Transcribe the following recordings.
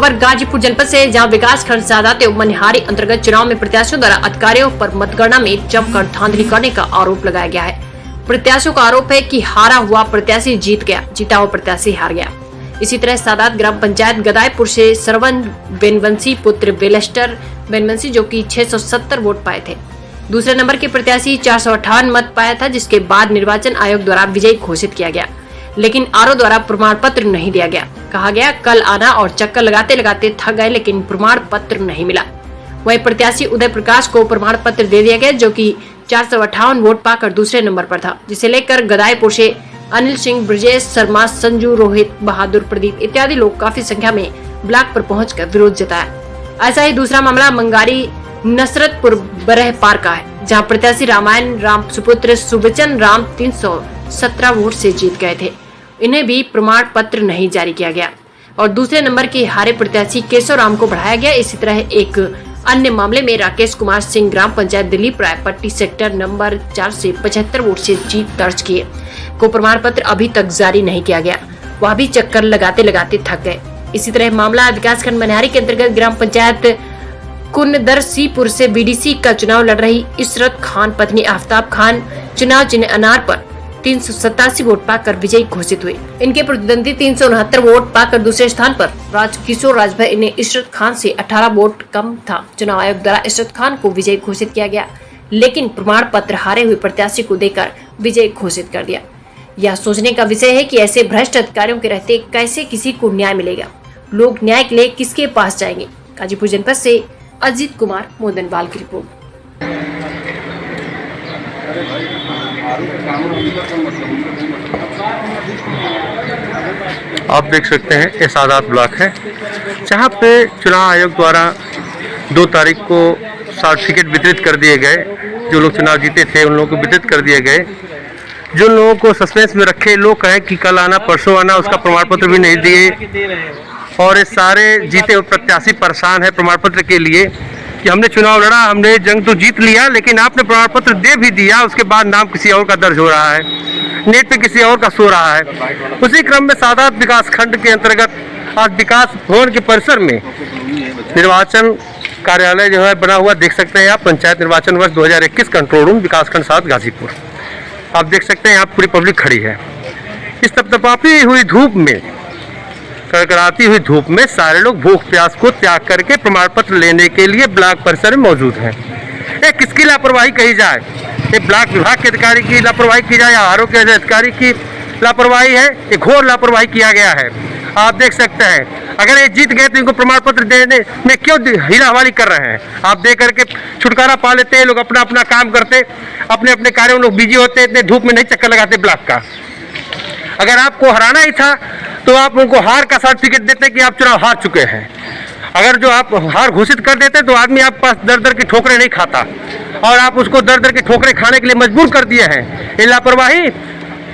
खबर गाजीपुर जनपद से, जहां विकास खंड सादात एवं मनिहारी अंतर्गत चुनाव में प्रत्याशियों द्वारा अधिकारियों पर मतगणना में जमकर धांधली करने का आरोप लगाया गया है। प्रत्याशियों का आरोप है कि हारा हुआ प्रत्याशी जीत गया, जीता हुआ प्रत्याशी हार गया। इसी तरह सादात ग्राम पंचायत गदायपुर से श्रवण बेनवंशी पुत्र बेलस्टर बेनवंशी जो कि 670 वोट पाए थे, दूसरे नंबर के प्रत्याशी 458 मत पाया था, जिसके बाद निर्वाचन आयोग द्वारा विजयी घोषित किया गया, लेकिन आरओ द्वारा प्रमाण पत्र नहीं दिया गया। कहा गया कल आना और चक्कर लगाते लगाते थक गए, लेकिन प्रमाण पत्र नहीं मिला। वही प्रत्याशी उदय प्रकाश को प्रमाण पत्र दे दिया गया, जो कि 458 वोट पाकर दूसरे नंबर पर था, जिसे लेकर गदायपुर से अनिल सिंह, ब्रजेश शर्मा, संजू, रोहित, बहादुर, प्रदीप इत्यादि लोग काफी संख्या में ब्लॉक पर पहुंचकर विरोध जताया। ऐसा ही दूसरा मामला मंगारी नसरतपुर बरह पार का है, जहां प्रत्याशी रामायण राम सुपुत्र सुबचन राम 317 वोट से जीत गए थे। इन्हें भी प्रमाण पत्र नहीं जारी किया गया और दूसरे नंबर के हारे प्रत्याशी केशव राम को बढ़ाया गया। इसी तरह एक अन्य मामले में राकेश कुमार सिंह ग्राम पंचायत दिलीप राय पट्टी सेक्टर नंबर 4 से 75 वोट से जीत दर्ज किए को प्रमाण पत्र अभी तक जारी नहीं किया गया, वह भी चक्कर लगाते लगाते थक गए। इसी तरह मामला विकास खंड मनिहारी के अंतर्गत ग्राम पंचायत कुनदरसीपुर से बीडीसी का चुनाव लड़ रही इशरत खान पत्नी आफ्ताब खान चुनाव चिन्ह अनार पर 387 वोट पाकर विजयी घोषित हुए। इनके प्रतिद्वंदी 369 वोट पाकर दूसरे स्थान पर राजकिशोर राजभर इन्हें इशरत खान से 18 वोट कम था। चुनाव आयोग द्वारा इशरत खान को विजयी घोषित किया गया, लेकिन प्रमाण पत्र हारे हुए प्रत्याशी को देकर विजयी घोषित कर दिया। यह सोचने का विषय है कि ऐसे भ्रष्ट अधिकारियों के रहते कैसे किसी को न्याय मिलेगा। लोग न्याय के लिए किसके पास जाएंगे। गाजीपुर जनपद से अजीत कुमार मोदनवाल की रिपोर्ट। आप देख सकते हैं ये सादात ब्लॉक है, जहाँ पे चुनाव आयोग द्वारा 2 तारीख को सर्टिफिकेट वितरित कर दिए गए। जो लोग चुनाव जीते थे उन लोगों को वितरित कर दिए गए। जो लोगों को सस्पेंस में रखे लोग कहे कि कल आना परसों आना, उसका प्रमाण पत्र भी नहीं दिए और ये सारे जीते हुए प्रत्याशी परेशान है प्रमाण पत्र के लिए कि हमने चुनाव लड़ा, हमने जंग तो जीत लिया, लेकिन आपने प्रमाण पत्र दे भी दिया, उसके बाद नाम किसी और का दर्ज हो रहा है, नेट पे किसी और का सो रहा है। उसी क्रम में सादात विकास खंड के अंतर्गत आज विकास भवन के परिसर में निर्वाचन कार्यालय जो है बना हुआ देख सकते हैं आप। पंचायत निर्वाचन वर्ष 2021 कंट्रोल रूम विकास खंड 7 गाजीपुर। आप देख सकते हैं यहाँ पूरी पब्लिक खड़ी है। इस तपतपाती हुई धूप में, कड़कड़ाती हुई धूप में सारे लोग भूख प्यास को त्याग करके प्रमाण पत्र लेने के लिए ब्लॉक परिसर में मौजूद हैं। ये किसकी लापरवाही कही जाए, ये ब्लॉक विभाग के अधिकारी की लापरवाही की जाए या आरओ के अधिकारी की लापरवाही है, ये घोर लापरवाही किया गया है। आप देख सकते हैं अगर ये जीत गए तो इनको प्रमाण पत्र देने में क्यों हीरा हवाली कर रहे हैं। आप दे करके छुटकारा पा लेते हैं, लोग अपना अपना काम करते, अपने अपने कार्यों में लोग बिजी होते, इतने धूप में नहीं चक्कर लगाते ब्लॉक का। अगर आपको हराना ही था तो आप उनको हार का सर्टिफिकेट देते कि आप चुनाव हार चुके हैं। अगर जो आप हार घोषित कर देते तो आदमी आपके पास दर दर की ठोकरें नहीं खाता और आप उसको दर दर की ठोकरें खाने के लिए मजबूर कर दिए हैं। ये लापरवाही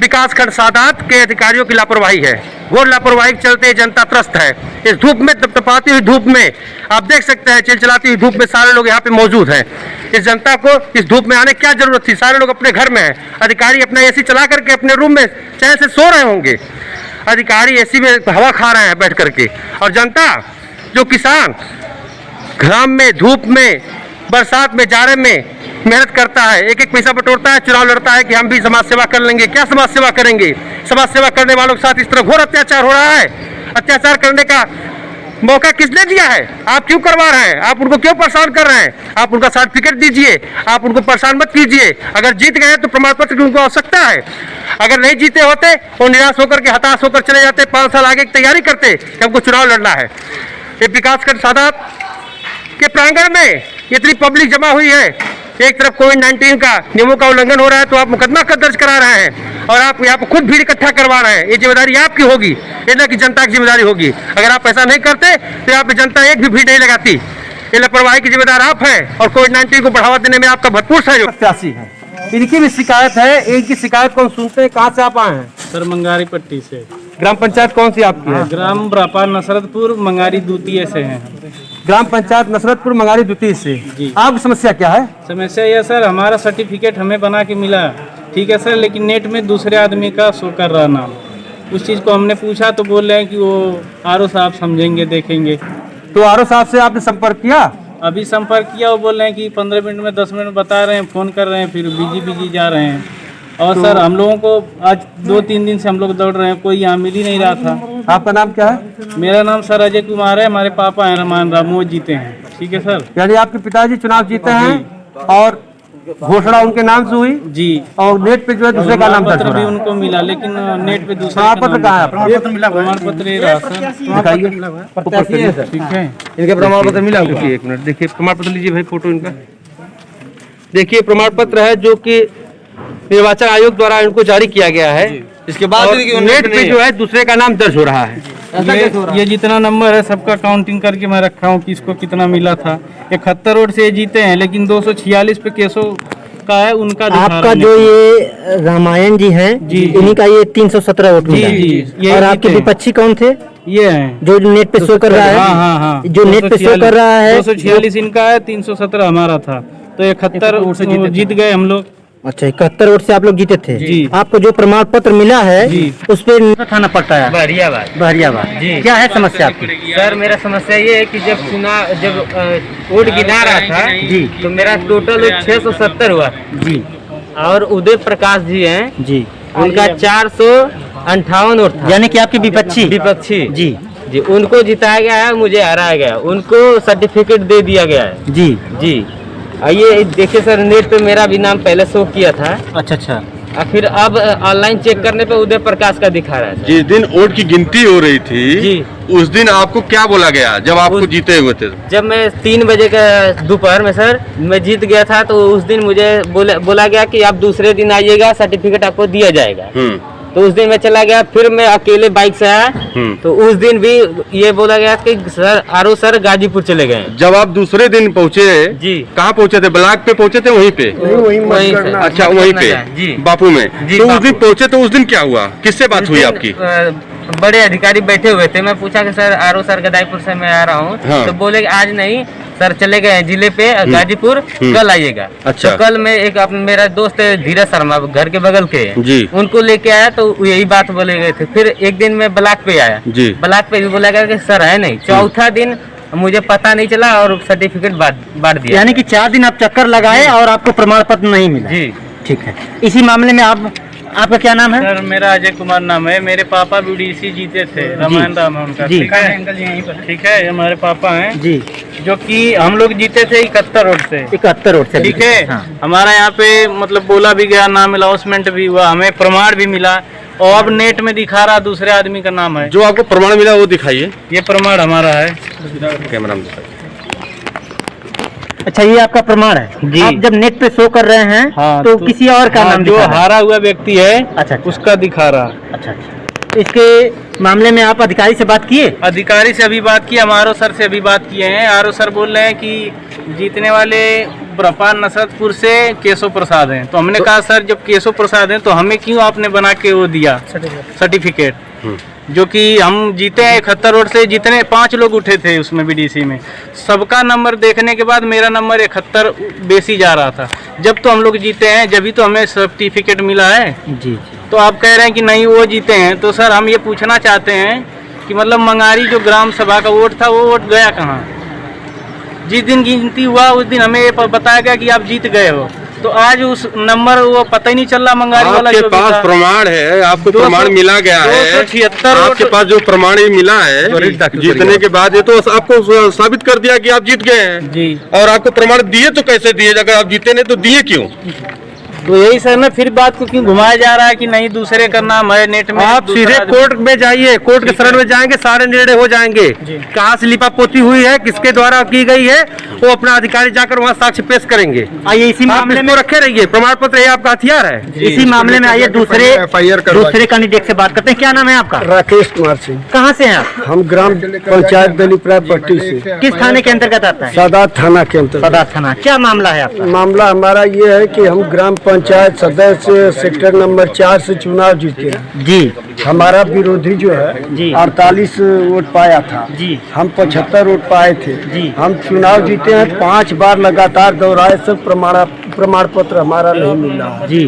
विकास खंड सादात के अधिकारियों की लापरवाही है। वो लापरवाही के चलते जनता त्रस्त है। इस धूप में, तपतपाती हुई धूप में आप देख सकते हैं, चिलचिलाती हुई धूप में सारे लोग यहाँ पे मौजूद हैं। इस जनता को इस धूप में आने क्या जरूरत थी। सारे लोग अपने घर में हैं, अधिकारी अपना एसी चला करके अपने रूम में चैन से सो रहे होंगे, अधिकारी एसी में हवा खा रहे हैं बैठ करके, और जनता जो किसान घाम में, धूप में, बरसात में, जाड़े में मेहनत करता है, एक एक पैसा बटोरता है, चुनाव लड़ता है कि हम भी समाज सेवा कर लेंगे। क्या समाज सेवा करेंगे। समाज सेवा करने वालों के साथ इस तरह घोर अत्याचार हो रहा है। अत्याचार करने का मौका किसने दिया है। आप क्यों करवा रहे हैं, आप उनको क्यों परेशान कर रहे हैं। आप उनका सर्टिफिकेट दीजिए, आप उनको परेशान मत कीजिए। अगर जीत गए तो प्रमाण पत्र की उनको आवश्यकता है। अगर नहीं जीते होते वो निराश होकर के, हताश होकर चले जाते, 5 साल आगे की तैयारी करते कि हमको चुनाव लड़ना है। ये विकास खंड सादात के प्रांगण में इतनी पब्लिक जमा हुई है, एक तरफ कोविड-19 का नियमों का उल्लंघन हो रहा है तो आप मुकदमा कब दर्ज करा रहे हैं और आप यहाँ पर खुद भीड़ इकट्ठा करवा रहे हैं। ये जिम्मेदारी आपकी होगी, ये ना कि जनता की जिम्मेदारी होगी। अगर आप ऐसा नहीं करते तो यहाँ पे जनता एक भी भीड़ नहीं लगाती। ये लापरवाही की जिम्मेदार आप हैं और कोविड-19 को बढ़ावा देने में आपका भरपूर सहयोग। प्रत्याशी है, इनकी भी शिकायत है। इनकी शिकायत कौन सुनते हैं। कहाँ से आप आए हैं। सर मंगारी पट्टी से। ग्राम पंचायत कौन सी आपकी है। ग्राम ब्रापा नसरतपुर मंगारी द्वितीय से हैं। ग्राम पंचायत नसरतपुर मंगारी द्वितीय से। जी। आपकी समस्या क्या है। समस्या यह सर, हमारा सर्टिफिकेट हमें बना के मिला, ठीक है सर, लेकिन नेट में दूसरे आदमी का शो कर रहा नाम। उस चीज़ को हमने पूछा तो बोल रहे हैं कि वो आरओ साहब समझेंगे, देखेंगे। तो आरओ साहब से आपने संपर्क किया? अभी संपर्क किया, वो बोल रहे हैं कि 15 मिनट में 10 मिनट बता रहे हैं, फ़ोन कर रहे हैं, फिर बिजी जा रहे हैं। और सर हम लोगों को आज 2-3 दिन से हम लोग दौड़ रहे हैं, कोई यहाँ मिल ही नहीं रहा था। आपका नाम क्या है? मेरा नाम सर अजय कुमार है, हमारे पापा हैं रमान राम, वो जीते हैं। ठीक है सर। यानी आपके पिताजी चुनाव जीते हैं और घोषणा उनके नाम से हुई जी। और नेट पे जो है दूसरे का नाम दर्ज पत्र हो भी रहा है। उनको मिला, लेकिन नेट पे दूसरा प्रमाण पत्र कहाँ है आपका? प्रमाण पत्र ये रहा सर। दिखाइए ऊपर से। ठीक है, इनके प्रमाण पत्र मिला? देखिए एक मिनट, देखिए प्रमाण पत्र लीजिए भाई, फोटो इनका देखिए। प्रमाण पत्र है जो कि निर्वाचन आयोग द्वारा इनको जारी किया गया है। इसके बाद नेट पे जो है दूसरे का नाम दर्ज हो रहा है। ये जितना नंबर है सबका काउंटिंग करके मैं रखा हूँ कि इसको कितना मिला था। 71 वोट से ये जीते हैं, लेकिन 246 पे केसों का है, उनका दिखा रहा आपका है। जो ये रामायण जी हैं, जी, इन्हीं का ये 317 वोट मिला है। जी, और आपके विपक्षी कौन थे? ये हैं जो नेट पे शो कर रहा है। हाँ, जो नेट पे शो कर रहा है 246 इनका है, 317 हमारा था, तो 71 जीत गए हम लोग। अच्छा, 71 वोट से आप लोग जीते थे। जी। आपको जो प्रमाण पत्र मिला है जी। उस पे थाना पड़ता है बहरियाबाद। जी। क्या है समस्या आपकी? सर मेरा समस्या ये है कि जब वोट गिना रहा था जी, तो मेरा टोटल 670 हुआ जी और उदय प्रकाश जी हैं, जी, उनका 458 वोट था। यानी कि आपके विपक्षी विपक्षी जी जी, उनको जिताया गया है, मुझे हराया गया, उनको सर्टिफिकेट दे दिया गया है। जी। जी, ये देखिए सर, नेट पे मेरा भी नाम पहले शो किया था, अच्छा। और फिर अब ऑनलाइन चेक करने पे उदय प्रकाश का दिखा रहा है। जिस दिन वोट की गिनती हो रही थी जी, उस दिन आपको क्या बोला गया जब आपको जीते हुए थे? जब मैं 3 बजे का दोपहर में सर मैं जीत गया था, तो उस दिन मुझे बोला गया कि आप दूसरे दिन आइएगा, सर्टिफिकेट आपको दिया जाएगा। तो उस दिन मैं चला गया, फिर मैं अकेले बाइक से आया, तो उस दिन भी ये बोला गया कि सर आरओ सर गाजीपुर चले गए। जब आप दूसरे दिन पहुँचे जी, कहाँ पहुँचे थे? ब्लॉक पे पहुँचे थे? वहीं पे? वहीं सर। अच्छा, वहीं पे जी, बापू में। जी, तो उस बापू। दिन पहुँचे तो उस दिन क्या हुआ? किससे बात हुई आपकी? बड़े अधिकारी बैठे हुए थे, मैं पूछा कि सर आरओ सर गदाईपुर से मैं आ रहा हूँ। हाँ। तो बोले कि आज नहीं सर, चले गए जिले पे गाजीपुर, कल आइएगा। अच्छा। तो कल मैं एक मेरा दोस्त है धीरज शर्मा, घर के बगल के हैं, जी, उनको लेके आया, तो यही बात बोले गए थे। फिर एक दिन मैं ब्लॉक पे आया, जी, ब्लॉक पे भी बोला गया कि सर है नहीं। चौथा दिन मुझे पता नहीं चला और सर्टिफिकेट बांट दिया। यानी कि 4 दिन आप चक्कर लगाए और आपको प्रमाण पत्र नहीं मिला। जी, ठीक है। इसी मामले में आपका क्या नाम है? सर मेरा अजय कुमार नाम है, मेरे पापा भी डीसी जीते थे, रमान राम है उनका। जी। ठीक है अंकल जी, यहीं पर। ठीक है, हमारे पापा हैं जी, जो कि हम लोग जीते थे 71 वोट से। 71 वोट से। ठीक है, हाँ। हमारा यहाँ पे मतलब बोला भी गया, नाम अनाउंसमेंट भी हुआ, हमें प्रमाण भी मिला, और अब नेट में दिखा रहा दूसरे आदमी का नाम है। जो आपको प्रमाण मिला वो दिखाइए ये प्रमाण हमारा है। कैमरा में दिखाइए। अच्छा, ये आपका प्रमाण है जी। आप जब नेट पे शो कर रहे हैं हाँ, तो तो- किसी और का हाँ, नाम जो दिखा रहा है। हारा हुआ व्यक्ति है अच्छा, उसका दिखा रहा। अच्छा। तो इसके मामले में आप अधिकारी से बात किए? अधिकारी से अभी बात की, हम आरओ सर से अभी बात किए हैं। आरओ सर बोल रहे हैं कि जीतने वाले ब्रपान नसरतपुर से केशव प्रसाद हैं। तो हमने कहा सर जब केशव प्रसाद हैं तो हमें क्यों आपने बना के वो दिया सर्टिफिकेट, जो कि हम जीते हैं 71 वोट से। जितने 5 लोग उठे थे उसमें बीडीसी में, सबका नंबर देखने के बाद मेरा नंबर 71 बेसी जा रहा था। जब तो हम लोग जीते हैं, जब ही तो हमें सर्टिफिकेट मिला है। जी। तो आप कह रहे हैं कि नहीं वो जीते हैं, तो सर हम ये पूछना चाहते हैं कि मतलब मंगारी जो ग्राम सभा का वोट था वो वोट गया कहाँ? जिस दिन गिनती हुआ उस दिन हमें ये बताया गया कि आप जीत गए हो, तो आज उस नंबर वो पता ही नहीं चल रहा मंगारी वाला आपके जो भी पास था। प्रमाण है, आपको 200 प्रमाण मिला गया है। 276 आपके पास जो प्रमाण ये मिला है जीतने के बाद, ये तो आपको साबित कर दिया कि आप जीत गए हैं। जी। और आपको प्रमाण दिए तो कैसे दिए? अगर आप जीते नहीं तो दिए क्यों? तो यही सर ना, फिर बात को क्यों घुमाया जा रहा है कि नहीं दूसरे का नाम है नेट में? आप दूसरा सीधे आदमी- कोर्ट में जाइए, कोर्ट के शरण में जाएंगे, सारे निर्णय हो जाएंगे। कहाँ से लिपापोती हुई है, किसके द्वारा की गई है, वो अपना अधिकारी जाकर वहाँ साक्ष्य पेश करेंगे। आइए इसी आप मामले में इसको रखे रहिए, प्रमाण पत्र ये आपका हथियार है। इसी मामले में आइए दूसरे कैंडिडेट से बात करते हैं। क्या नाम है आपका? राकेश कुमार सिंह। कहाँ से हैं आप? हम ग्राम पंचायत दलीपराय पट्टी से। किस थाने के अंतर्गत आता है? सादात थाना के अंतर्गत। सादात थाना। क्या मामला है आपका? मामला हमारा ये है कि हम ग्राम पंचायत सदस्य सेक्टर नंबर 4 से चुनाव जीते हैं। जी। हमारा विरोधी जो है जी। 48 वोट पाया था। जी। हम 75 वोट पाए थे। जी। हम चुनाव जीते हैं, 5 बार लगातार दौड़ाए, सब प्रमाण पत्र हमारा नहीं मिला है। जी।